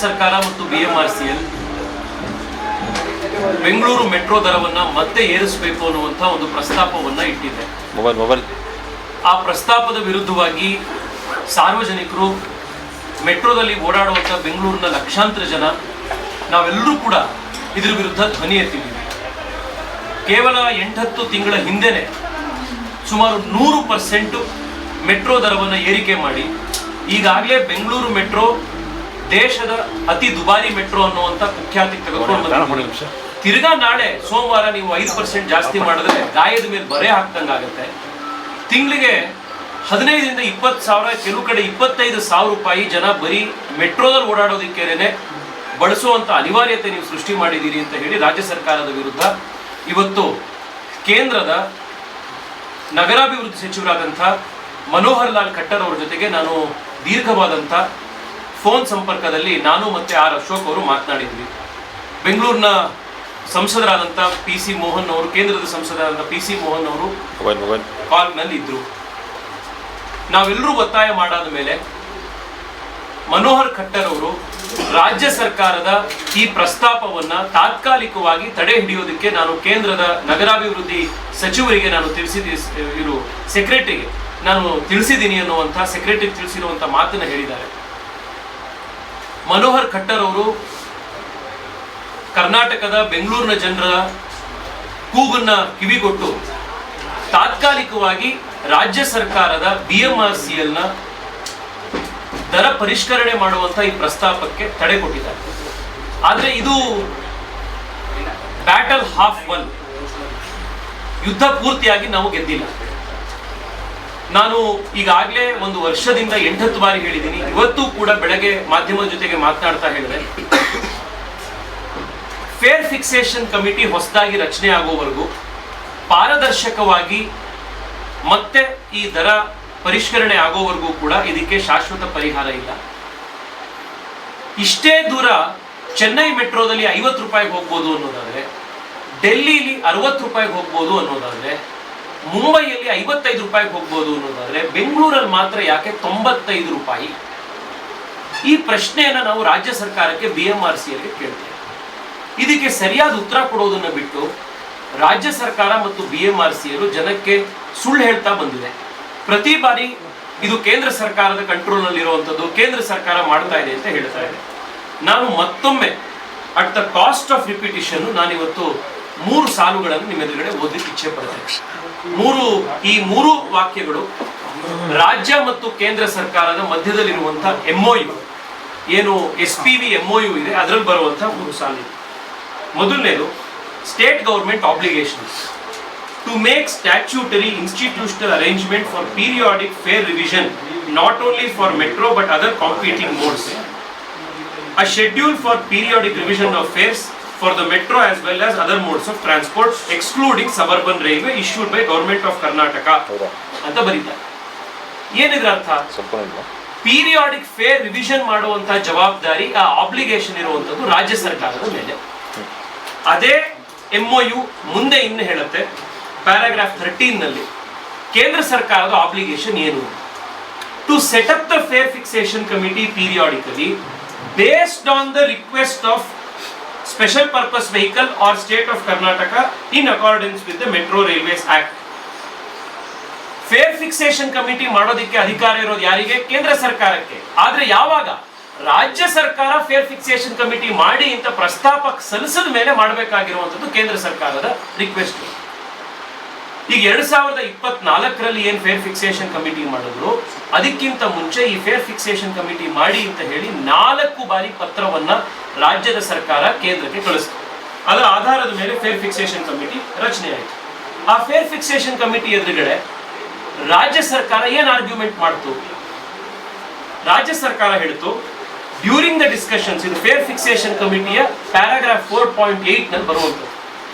ಸರ್ಕಾರ ಮತ್ತು BMRCL Bengaluru metro ದರವನ್ನು ಮತ್ತೆ ಏರಿಸಬೇಕು ಅನ್ನುವಂಥ ಒಂದು ಪ್ರಸ್ತಾಪವನ್ನು ಇಟ್ಟಿದೆ. ಆ ಪ್ರಸ್ತಾಪದ ವಿರುದ್ಧವಾಗಿ ಸಾರ್ವಜನಿಕರು, ಮೆಟ್ರೋದಲ್ಲಿ ಓಡಾಡುವಂಥ ಬೆಂಗಳೂರಿನ ಲಕ್ಷಾಂತರ ಜನ ನಾವೆಲ್ಲರೂ ಕೂಡ ಇದರ ವಿರುದ್ಧ ಧ್ವನಿ ಎತ್ತಿದ್ದೀವಿ. ಕೇವಲ 8-10 ತಿಂಗಳ ಹಿಂದೆನೆ ಸುಮಾರು 100% ಮೆಟ್ರೋ ದರವನ್ನು ಏರಿಕೆ ಮಾಡಿ ಈಗಾಗಲೇ ಬೆಂಗಳೂರು ಮೆಟ್ರೋ ದೇಶದ ಅತಿ ದುಬಾರಿ ಮೆಟ್ರೋ ಅನ್ನುವಂಥ ಕುಖ್ಯಾತಿ ತೆಗೆದುಕೊಂಡು ತಿರ್ಗಾ ನಾಳೆ ಸೋಮವಾರ ನೀವು 5% ಜಾಸ್ತಿ ಮಾಡಿದ್ರೆ ಗಾಯದ ಮೇಲೆ ಬರೆ ಹಾಕ್ದಂಗಾಗತ್ತೆ. ತಿಂಗಳಿಗೆ 15ರಿಂದ 20 ಸಾವಿರ, ಕೆಲವು ಕಡೆ 25,000 ರೂಪಾಯಿ ಜನ ಬರೀ ಮೆಟ್ರೋದಲ್ಲಿ ಓಡಾಡೋದಕ್ಕೇನೆ ಬಳಸುವಂಥ ಅನಿವಾರ್ಯತೆ ನೀವು ಸೃಷ್ಟಿ ಮಾಡಿದ್ದೀರಿ ಅಂತ ಹೇಳಿ ರಾಜ್ಯ ಸರ್ಕಾರದ ವಿರುದ್ಧ ಇವತ್ತು ಕೇಂದ್ರದ ನಗರಾಭಿವೃದ್ಧಿ ಸಚಿವರಾದಂಥ ಮನೋಹರ್ ಲಾಲ್ ಖಟ್ಟರ್ ಅವರ ಜೊತೆಗೆ ನಾನು ದೀರ್ಘವಾದಂಥ ಫೋನ್ ಸಂಪರ್ಕದಲ್ಲಿ ನಾನು ಮತ್ತು ಆರ್ ಅಶೋಕ್ ಅವರು ಮಾತನಾಡಿದ್ವಿ. ಬೆಂಗಳೂರಿನ ಸಂಸದರಾದಂಥ PC ಮೋಹನ್ ಅವರು, ಕೇಂದ್ರದ ಸಂಸದರಾದಂಥ PC ಮೋಹನ್ ಅವರು ಕಾಲ್ನಲ್ಲಿ ಇದ್ರು. ನಾವೆಲ್ಲರೂ ಒತ್ತಾಯ ಮಾಡಾದ ಮೇಲೆ ಮನೋಹರ್ ಖಟ್ಟರ್ ಅವರು ರಾಜ್ಯ ಸರ್ಕಾರದ ಈ ಪ್ರಸ್ತಾಪವನ್ನ ತಾತ್ಕಾಲಿಕವಾಗಿ ತಡೆ ಹಿಡಿಯೋದಕ್ಕೆ ನಾನು ಕೇಂದ್ರದ ನಗರಾಭಿವೃದ್ಧಿ ಸಚಿವರಿಗೆ ನಾನು ಸೆಕ್ರೆಟರಿಗೆ ನಾನು ತಿಳಿಸಿದ್ದೀನಿ ಅನ್ನುವಂಥ ಸೆಕ್ರೆಟರಿ ತಿಳಿಸಿರುವಂಥ ಮಾತನ್ನು ಹೇಳಿದ್ದಾರೆ. ಮನೋಹರ್ ಖಟ್ಟರ್ ಅವರು ಕರ್ನಾಟಕದ ಬೆಂಗಳೂರಿನ ಜನರ ಕೂಗನ್ನ ಕಿವಿಗೊಟ್ಟು ತಾತ್ಕಾಲಿಕವಾಗಿ ರಾಜ್ಯ ಸರ್ಕಾರದ BMRCLನ ದರ ಪರಿಷ್ಕರಣೆ ಮಾಡುವಂತ ಈ ಪ್ರಸ್ತಾಪಕ್ಕೆ ತಡೆ ಕೊಟ್ಟಿದ್ದಾರೆ. ಆದರೆ ಇದು ಬ್ಯಾಟಲ್ ಹಾಫ್ ಒನ್, ಯುದ್ಧ ಪೂರ್ತಿಯಾಗಿ ನಾವು ಗೆದ್ದಿಲ್ಲ. ನಾನು ಈಗಾಗಲೇ 1 ವರ್ಷದಿಂದ 8-10 ಬಾರಿ ಹೇಳಿದ್ದೀನಿ. ಇವತ್ತು ಕೂಡ ಬೆಳಗ್ಗೆ ಮಾಧ್ಯಮದ ಜೊತೆಗೆ ಮಾತನಾಡ್ತಾ ಹೇಳಿದೆ, ಫೇರ್ ಫಿಕ್ಸೇಷನ್ ಕಮಿಟಿ ಹೊಸದಾಗಿ ರಚನೆ ಆಗುವವರೆಗೂ ಪಾರದರ್ಶಕವಾಗಿ ಮತ್ತೆ ಈ ದರ ಪರಿಷ್ಕರಣೆ ಆಗೋವರೆಗೂ ಕೂಡ ಇದಕ್ಕೆ ಶಾಶ್ವತ ಪರಿಹಾರ ಇಲ್ಲ. ಇಷ್ಟೇ ದೂರ ಚೆನ್ನೈ ಮೆಟ್ರೋದಲ್ಲಿ 50 ರೂಪಾಯಿಗೆ ಹೋಗ್ಬೋದು ಅನ್ನೋದಾದ್ರೆ, ಡೆಲ್ಲಿಲಿ 60 ರೂಪಾಯಿಗೆ ಹೋಗ್ಬೋದು ಅನ್ನೋದಾದ್ರೆ, ಮುಂಬೈಯಲ್ಲಿ 55 ರೂಪಾಯಿಗೆ ಹೋಗ್ಬೋದು ಅನ್ನೋದಾದ್ರೆ, ಬೆಂಗಳೂರಲ್ಲಿ ಮಾತ್ರ ಯಾಕೆ 95 ರೂಪಾಯಿ? ಈ ಪ್ರಶ್ನೆಯನ್ನ ನಾವು ರಾಜ್ಯ ಸರ್ಕಾರಕ್ಕೆ BMRCLಗೆ ಕೇಳ್ತೇವೆ. ಇದಕ್ಕೆ ಸರಿಯಾದ ಉತ್ತರ ಕೊಡೋದನ್ನ ಬಿಟ್ಟು ರಾಜ್ಯ ಸರ್ಕಾರ ಮತ್ತು BMRCL ಜನಕ್ಕೆ ಸುಳ್ಳು ಹೇಳ್ತಾ ಬಂದಿದೆ. ಪ್ರತಿ ಬಾರಿ ಇದು ಕೇಂದ್ರ ಸರ್ಕಾರದ ಕಂಟ್ರೋಲ್ ನಲ್ಲಿ ಇರುವಂತದ್ದು, ಕೇಂದ್ರ ಸರ್ಕಾರ ಮಾಡ್ತಾ ಇದೆ ಅಂತ ಹೇಳ್ತಾ ಇದೆ. ನಾನು ಮತ್ತೊಮ್ಮೆ at the cost of repetition ನಾನಿವತ್ತು 3 ಸಾಲುಗಳನ್ನು ನಿಮ್ಮ ಎದುರುಗಡೆ ಓದಲಿಕ್ಕೆ ಇಚ್ಛೆ ಪಡ್ತೇನೆ. ಈ ಮೂರು ವಾಕ್ಯಗಳು ರಾಜ್ಯ ಮತ್ತು ಕೇಂದ್ರ ಸರ್ಕಾರದ ಮಧ್ಯದಲ್ಲಿರುವಂಥ MOU, ಏನು SPV MOU ಇದೆ, ಅದರಲ್ಲಿ ಬರುವಂಥ 3 ಸಾಲು. ಮೊದಲನೇದು, state government obligations to make statutory institutional arrangement for periodic fare revision not only for metro but other competing modes. A schedule for periodic revision of fares for the metro as well as other modes of transport excluding suburban railway issued by government of Karnataka ಅಂತ ಬರೀತಾರೆ. ಏನಿದ್ರ ಅರ್ಥ? Periodic fare revision ಮಾಡುವಂತ ಜವಾಬ್ದಾರಿ, ಆ obligation ಇರುವಂತದ್ದು ರಾಜ್ಯ ಸರ್ಕಾರದ ಮೇಲೆ. ಅದೇ MOU ಮುಂದೆ ಇನ್ನು ಹೇಳುತ್ತೆ ಪ್ಯಾರಾಗ್ರಾಫ್ 13 ನಲ್ಲಿ ಕೇಂದ್ರ ಸರ್ಕಾರದ ಆಬ್ಲಿಗೇಷನ್ ಏನು? To set up the fair fixation committee periodically based on the request of special purpose vehicle or state of Karnataka in accordance with the Metro Railways Act. Fair fixation committee ಮಾಡೋದಕ್ಕೆ ಅಧಿಕಾರ ಇರೋದು ಯಾರಿಗೆ? ಕೇಂದ್ರ ಸರ್ಕಾರಕ್ಕೆ. ಆದ್ರೆ ಯಾವಾಗ ರಾಜ್ಯ ಸರ್ಕಾರ ಫೇರ್ ಫಿಕ್ಸೇಷನ್ ಕಮಿಟಿ ಮಾಡಿ ಅಂತ ಪ್ರಸ್ತಾಪ ಸಲ್ಲಿಸಿದ ಮೇಲೆ ಮಾಡಬೇಕಾಗಿರುವಂತದ್ದು ಕೇಂದ್ರ ಸರ್ಕಾರದ ರಿಕ್ವೆಸ್ಟ್. ಈಗ 2024ರಲ್ಲಿ ಏನ್ ಫೇರ್ ಫಿಕ್ಸೇಷನ್ ಕಮಿಟಿ ಮಾಡಿದ್ರು, ಅದಕ್ಕಿಂತ ಮುಂಚೆ ಈ ಫೇರ್ ಫಿಕ್ಸೇಷನ್ ಕಮಿಟಿ ಮಾಡಿ ಅಂತ ಹೇಳಿ 4 ಬಾರಿ ಪತ್ರವನ್ನ ರಾಜ್ಯದ ಸರ್ಕಾರ ಕೇಂದ್ರಕ್ಕೆ ಕಳಿಸ್ತು. ಅದರ ಆಧಾರದ ಮೇಲೆ ಫೇರ್ ಫಿಕ್ಸೇಷನ್ ಕಮಿಟಿ ರಚನೆ ಆಯಿತು. ಆ ಫೇರ್ ಫಿಕ್ಸೇಷನ್ ಕಮಿಟಿ ಎದುರುಗಡೆ ರಾಜ್ಯ ಸರ್ಕಾರ ಏನ್ ಆರ್ಗ್ಯುಮೆಂಟ್ ಮಾಡ್ತು? ರಾಜ್ಯ ಸರ್ಕಾರ ಹೇಳ್ತು, ಡ್ಯೂರಿಂಗ್ ದ ಡಿಸ್ಕಷನ್ಸ್, ಇದು ಫೇರ್ ಫಿಕ್ಸೇಷನ್ ಕಮಿಟಿಯ ಪ್ಯಾರಾಗ್ರಾಫ್ 4.8 ನಲ್ಲಿ ಬರುವಂಥದ್ದು.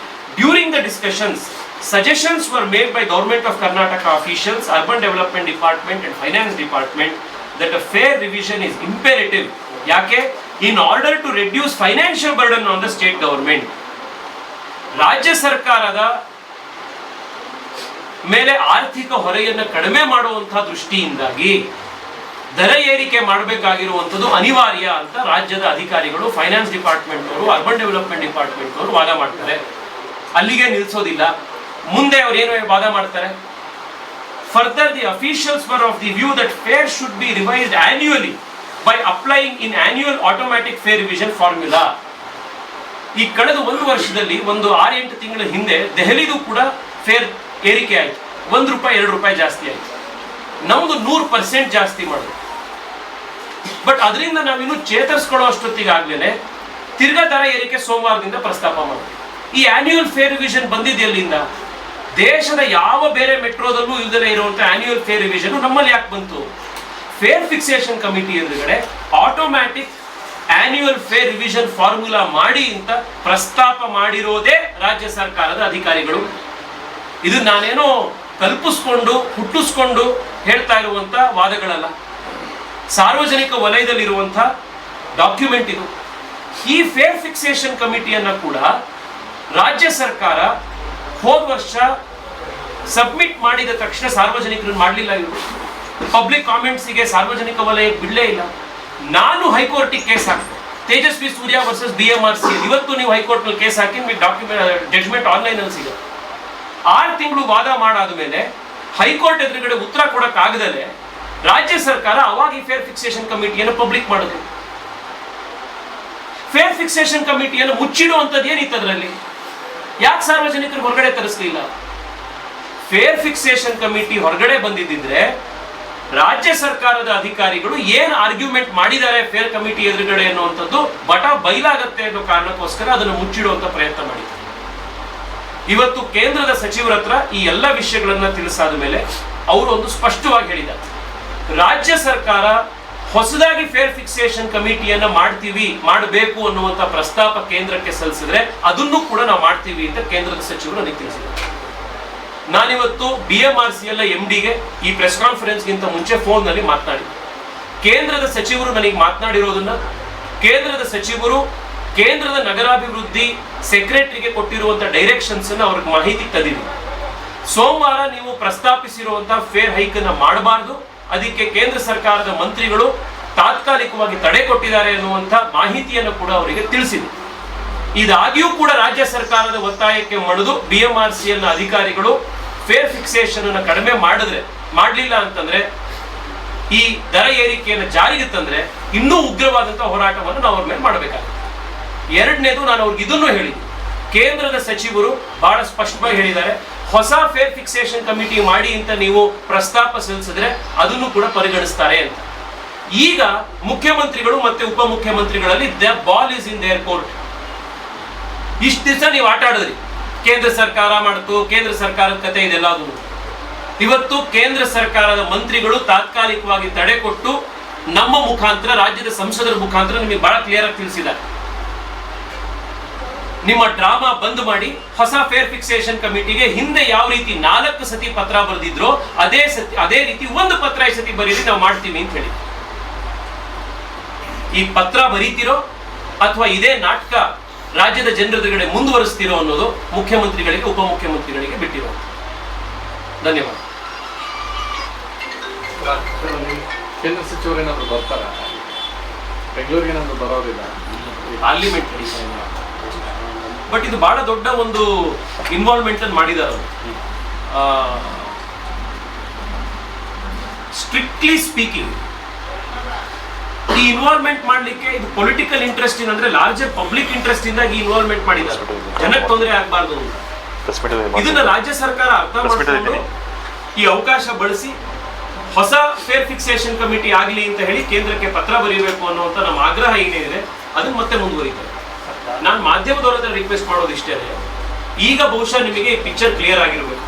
During the discussions suggestions were made by Government of Karnataka officials, Urban Development Department and Finance Department that a fair revision is imperative. Yake? In order to reduce financial burden on the state government. ರಾಜ್ಯ ಸರ್ಕಾರದ ಮೇಲೆ ಆರ್ಥಿಕ ಹೊರೆಯನ್ನು ಕಡಿಮೆ ಮಾಡುವಂತಹ ದೃಷ್ಟಿಯಿಂದಾಗಿ ದರ ಏರಿಕೆ ಮಾಡಬೇಕಾಗಿರುವಂಥದ್ದು ಅನಿವಾರ್ಯ ಅಂತ ರಾಜ್ಯದ ಅಧಿಕಾರಿಗಳು, ಫೈನಾನ್ಸ್ ಡಿಪಾರ್ಟ್ಮೆಂಟ್ ಅವರು, ಅರ್ಬನ್ ಡೆವಲಪ್ಮೆಂಟ್ ಡಿಪಾರ್ಟ್ಮೆಂಟ್ ಅವರು ವಾದ ಮಾಡ್ತಾರೆ. ಅಲ್ಲಿಗೆ ನಿಲ್ಲಿಸೋದಿಲ್ಲ, ಮುಂದೆ ಅವ್ರು ಏನು ವಾದ ಮಾಡ್ತಾರೆ. Further, the officials were of the view that fares should be revised annually by applying in annual automatic fare revision formula. ಈ ಕಳೆದ ಒಂದು ವರ್ಷದಲ್ಲಿ, ಒಂದು 6-8 ತಿಂಗಳ ಹಿಂದೆ ದೆಹಲಿದು ಕೂಡ ಫೇರ್ ಏರಿಕೆ ಆಯಿತು. ₹1 ₹2 ಜಾಸ್ತಿ ಆಯಿತು. ನಮ್ದು 100% ಜಾಸ್ತಿ ಮಾಡಿದ್ರು. ಬಟ್ ಅದರಿಂದ ನಾವಿನ್ನು ಚೇತರಿಸ್ಕೊಳ್ಳೋ ಅಷ್ಟೊತ್ತಿಗೆ ಆಗ್ಲೇನೆ ತಿರ್ಗಾ ದರ ಏರಿಕೆ ಸೋಮವಾರದಿಂದ ಪ್ರಸ್ತಾಪ ಮಾಡಿದ್ವಿ. ಈ ಆನ್ಯುವಲ್ ಫೇರ್ ರಿವಿಷನ್ ಬಂದಿದೆ ಎಲ್ಲಿಂದ? ದೇಶದ ಯಾವ ಬೇರೆ ಮೆಟ್ರೋದಲ್ಲೂ ಇಲ್ಲದೆ ಇರುವಂತ ಆನ್ಯುವಲ್ ಫೇರ್ ರಿವಿಷನ್ ನಮ್ಮಲ್ಲಿ ಯಾಕೆ ಬಂತು? ಫೇರ್ ಫಿಕ್ಸೇಷನ್ ಕಮಿಟಿ ಎದುರುಗಡೆ automatic annual fair revision formula ಮಾಡಿ ಅಂತ ಪ್ರಸ್ತಾಪ ಮಾಡಿರೋದೇ ರಾಜ್ಯ ಸರ್ಕಾರದ ಅಧಿಕಾರಿಗಳು. ಇದು ನಾನೇನೋ ಕಲ್ಪಿಸ್ಕೊಂಡು ಹುಟ್ಟಿಸ್ಕೊಂಡು ಹೇಳ್ತಾ ಇರುವಂತ ವಾದಗಳಲ್ಲ, ಸಾರ್ವಜನಿಕ ವಲಯದಲ್ಲಿರುವಂತ ಡಾಕ್ಯುಮೆಂಟ್ ಇದು. ಈ ಫೇರ್ ಫಿಕ್ಸೇಷನ್ ಕಮಿಟಿಯನ್ನ ಕೂಡ ರಾಜ್ಯ ಸರ್ಕಾರ ಹೋದ ವರ್ಷ ಸಬ್ಮಿಟ್ ಮಾಡಿದ ತಕ್ಷಣ ಸಾರ್ವಜನಿಕರನ್ನು ಮಾಡಲಿಲ್ಲ. ಇವರು ಪಬ್ಲಿಕ್ ಕಾಮೆಂಟ್ಸಿಗೆ ಸಾರ್ವಜನಿಕ ವಲಯಕ್ಕೆ ಬಿಡಲೇ ಇಲ್ಲ. ನಾನು ಹೈಕೋರ್ಟಿಗೆ ಕೇಸ್ ಹಾಕಿದೆ, ತೇಜಸ್ವಿ ಸೂರ್ಯ ವರ್ಸಸ್ BMRC. ಇವತ್ತು ನೀವು ಹೈಕೋರ್ಟ್ ನಲ್ಲಿ ಕೇಸ್ ಹಾಕಿ ನಿಮಗೆ ಜಡ್ಜ್ಮೆಂಟ್ ಆನ್ಲೈನ್ ಅಲ್ಲಿ ಸಿಗುತ್ತೆ. 6 ತಿಂಗಳು ವಾದ ಮಾಡಾದ ಮೇಲೆ ಹೈಕೋರ್ಟ್ ಎದುರುಗಡೆ ಉತ್ತರ ಕೊಡಕ್ ಆಗದಲೆ ರಾಜ್ಯ ಸರ್ಕಾರ ಅವಾಗ ಈ ಫೇರ್ ಫಿಕ್ಸೇಷನ್ ಕಮಿಟಿಯನ್ನು ಪಬ್ಲಿಕ್ ಮಾಡಿದ್ರು. ಫೇರ್ ಫಿಕ್ಸೇಷನ್ ಕಮಿಟಿಯನ್ನು ಮುಚ್ಚಿಡುವಂಥದ್ದು ಏನಿತ್ತು ಅದರಲ್ಲಿ? ಯಾಕೆ ಸಾರ್ವಜನಿಕರು ಹೊರಗಡೆ ತರಿಸಲಿಲ್ಲ? ಫೇರ್ ಫಿಕ್ಸೇಷನ್ ಕಮಿಟಿ ಹೊರಗಡೆ ಬಂದಿದ್ದಿದ್ರೆ ರಾಜ್ಯ ಸರ್ಕಾರದ ಅಧಿಕಾರಿಗಳು ಏನ್ ಆರ್ಗ್ಯುಮೆಂಟ್ ಮಾಡಿದ್ದಾರೆ ಫೇರ್ ಕಮಿಟಿ ಎದುರುಗಡೆ ಅನ್ನುವಂಥದ್ದು ಬಯಲಾಗತ್ತೆ ಅನ್ನೋ ಕಾರಣಕ್ಕೋಸ್ಕರ ಅದನ್ನು ಮುಚ್ಚಿಡುವಂತ ಪ್ರಯತ್ನ ಮಾಡಿದ್ದಾರೆ. ಇವತ್ತು ಕೇಂದ್ರದ ಸಚಿವರ ಹತ್ರ ಈ ಎಲ್ಲ ವಿಷಯಗಳನ್ನ ತಿಳಿಸಾದ ಮೇಲೆ ಅವರು ಒಂದು ಸ್ಪಷ್ಟವಾಗಿ ಹೇಳಿದ್ದಾರೆ, ರಾಜ್ಯ ಸರ್ಕಾರ ಹೊಸದಾಗಿ ಫೇರ್ ಫಿಕ್ಸೇಷನ್ ಕಮಿಟಿಯನ್ನ ಮಾಡಬೇಕು ಅನ್ನುವಂತ ಪ್ರಸ್ತಾಪ ಕೇಂದ್ರಕ್ಕೆ ಸಲ್ಲಿಸಿದ್ರೆ ಅದನ್ನು ಕೂಡ ನಾವು ಮಾಡ್ತೀವಿ ಅಂತ ಕೇಂದ್ರದ ಸಚಿವರು ನನಗೆ ತಿಳಿಸಿದ್ದಾರೆ. ನಾನಿವತ್ತು BMRCL MDಗೆ ಈ ಪ್ರೆಸ್ ಕಾನ್ಫರೆನ್ಸ್ಗಿಂತ ಮುಂಚೆ ಫೋನ್ ನಲ್ಲಿ ಮಾತನಾಡಿದ್ದೆ. ಕೇಂದ್ರದ ಸಚಿವರು ನನಗೆ ಮಾತನಾಡಿರೋದನ್ನ, ಕೇಂದ್ರದ ಸಚಿವರು ಕೇಂದ್ರದ ನಗರಾಭಿವೃದ್ಧಿ ಸೆಕ್ರೆಟರಿಗೆ ಕೊಟ್ಟಿರುವಂತ ಡೈರೆಕ್ಷನ್ಸ್ ಅನ್ನ ಅವ್ರಿಗೆ ಮಾಹಿತಿ ತಂದಿದ್ದೀವಿ. ಸೋಮವಾರ ನೀವು ಪ್ರಸ್ತಾಪಿಸಿರುವಂತಹ ಫೇರ್ ಹೈಕ್ ಅನ್ನ ಮಾಡಬಾರದು, ಅದಕ್ಕೆ ಕೇಂದ್ರ ಸರ್ಕಾರದ ಮಂತ್ರಿಗಳು ತಾತ್ಕಾಲಿಕವಾಗಿ ತಡೆ ಕೊಟ್ಟಿದ್ದಾರೆ ಅನ್ನುವಂಥ ಮಾಹಿತಿಯನ್ನು ಕೂಡ ಅವರಿಗೆ ತಿಳಿಸಿದೆ. ಇದಾಗಿಯೂ ಕೂಡ ರಾಜ್ಯ ಸರ್ಕಾರದ ಒತ್ತಾಯಕ್ಕೆ ಮಣಿದು BMRCL ಅಧಿಕಾರಿಗಳು ಫೇರ್ ಫಿಕ್ಸೇಷನ್ ಅನ್ನು ಕಡಿಮೆ ಮಾಡಲಿಲ್ಲ ಅಂತಂದ್ರೆ, ಈ ದರ ಏರಿಕೆಯನ್ನು ಜಾರಿಗೆ ತಂದ್ರೆ ಇನ್ನೂ ಉಗ್ರವಾದಂತಹ ಹೋರಾಟವನ್ನು ನಾವು ಅವ್ರ ಮೇಲೆ ಮಾಡಬೇಕಾಗುತ್ತೆ. ಎರಡನೇದು, ನಾನು ಅವ್ರಿಗೆ ಇದನ್ನು ಹೇಳಿದ್ದೆ, ಕೇಂದ್ರದ ಸಚಿವರು ಬಹಳ ಸ್ಪಷ್ಟವಾಗಿ ಹೇಳಿದ್ದಾರೆ, ಹೊಸ ಫೇರ್ ಫಿಕ್ಸೇಷನ್ ಕಮಿಟಿ ಮಾಡಿ ಅಂತ ನೀವು ಪ್ರಸ್ತಾಪ ಸಲ್ಲಿಸಿದ್ರೆ ಅದನ್ನು ಕೂಡ ಪರಿಗಣಿಸ್ತಾರೆ ಅಂತ. ಈಗ ಮುಖ್ಯಮಂತ್ರಿಗಳು ಮತ್ತೆ ಉಪಮುಖ್ಯಮಂತ್ರಿಗಳಲ್ಲಿ the ball is in their court. ಇಷ್ಟು ದಿವಸ ನೀವು ಆಟ ಆಡಿದ್ರಿ, ಕೇಂದ್ರ ಸರ್ಕಾರ ಮಾಡ್ತು, ಕೇಂದ್ರ ಸರ್ಕಾರದ ಕತೆ ಇದೆಲ್ಲ. ಅದು ಇವತ್ತು ಕೇಂದ್ರ ಸರ್ಕಾರದ ಮಂತ್ರಿಗಳು ತಾತ್ಕಾಲಿಕವಾಗಿ ತಡೆ ಕೊಟ್ಟು ನಮ್ಮ ಮುಖಾಂತರ, ರಾಜ್ಯದ ಸಂಸದರ ಮುಖಾಂತರ ನಿಮಗೆ ಬಹಳ ಕ್ಲಿಯರ್ ಆಗಿ ತಿಳಿಸಿದ್ದಾರೆ, ನಿಮ್ಮ ಡ್ರಾಮಾ ಬಂದ್ ಮಾಡಿ ಹೊಸ ಫೇರ್ ಫಿಕ್ಸೇಷನ್ ಕಮಿಟಿಗೆ ಹಿಂದೆ ಯಾವ ರೀತಿ 4 ಸತಿ ಪತ್ರ ಬರೆದಿದ್ರೋ ಅದೇ ರೀತಿ ಒಂದು ಪತ್ರ ಈ ಸತಿ ಬರೀರಿ, ನಾವು ಮಾಡ್ತೀವಿ ಅಂತ ಹೇಳಿ. ಈ ಪತ್ರ ಬರೀತಿರೋ ಅಥವಾ ಇದೇ ನಾಟಕ ರಾಜ್ಯದ ಜನರೆದುರುಗಡೆ ಮುಂದುವರಿಸ್ತಿರೋ ಅನ್ನೋದು ಮುಖ್ಯಮಂತ್ರಿಗಳಿಗೆ ಉಪಮುಖ್ಯಮಂತ್ರಿಗಳಿಗೆ ಬಿಟ್ಟಿರೋ. ಧನ್ಯವಾದ. ಕೇಂದ್ರ ಸಚಿವರು ಏನಾದ್ರು ಬರ್ತಾರ? ಬೆಂಗಳೂರಿಗೆ ಏನಾದ್ರು ಬರೋದಿಲ್ಲ? ಪಾರ್ಲಿಮೆಂಟ್ ಬಟ್ ಇದು ಬಹಳ ದೊಡ್ಡ ಒಂದು ಇನ್ವಾಲ್ವ್ಮೆಂಟ್ ಅನ್ನು ಮಾಡಿದ್ದಾರೆ. ಸ್ಟ್ರಿಕ್ಟ್ಲಿ ಸ್ಪೀಕಿಂಗ್ ಈ ಇನ್ವಾಲ್ವ್ಮೆಂಟ್ ಮಾಡ್ಲಿಕ್ಕೆ ಇದು ಪೊಲಿಟಿಕಲ್ ಇಂಟ್ರೆಸ್ಟ್ ಅಂದ್ರೆ ಲಾರ್ಜರ್ ಪಬ್ಲಿಕ್ ಇಂಟ್ರೆಸ್ಟ್ ಇಂದಾಗಿ ಇನ್ವಾಲ್ವ್ಮೆಂಟ್ ಮಾಡಿದ್ದಾರೆ, ಜನಕ್ಕೆ ತೊಂದರೆ ಆಗಬಾರ್ದು ಅಂತ. ಇದನ್ನ ರಾಜ್ಯ ಸರ್ಕಾರ ಅರ್ಥ ಮಾಡಿಕೊಂಡು ಈ ಅವಕಾಶ ಬಳಸಿ ಹೊಸ ಫೇರ್ ಫಿಕ್ಸೇಷನ್ ಕಮಿಟಿ ಆಗಲಿ ಅಂತ ಹೇಳಿ ಕೇಂದ್ರಕ್ಕೆ ಪತ್ರ ಬರೀಬೇಕು ಅನ್ನುವಂಥ ನಮ್ಮ ಆಗ್ರಹ ಏನಿದೆ ಅದನ್ನ ಮತ್ತೆ ಮುಂದುವರಿತಾರೆ. ನಾನು ಮಾಧ್ಯಮದವರ ಹತ್ರ ರಿಕ್ವೆಸ್ಟ್ ಮಾಡೋದು ಇಷ್ಟೇ, ಈಗ ಬಹುಶಃ ನಿಮಗೆ ಪಿಕ್ಚರ್ ಕ್ಲಿಯರ್ ಆಗಿರ್ಬೇಕು.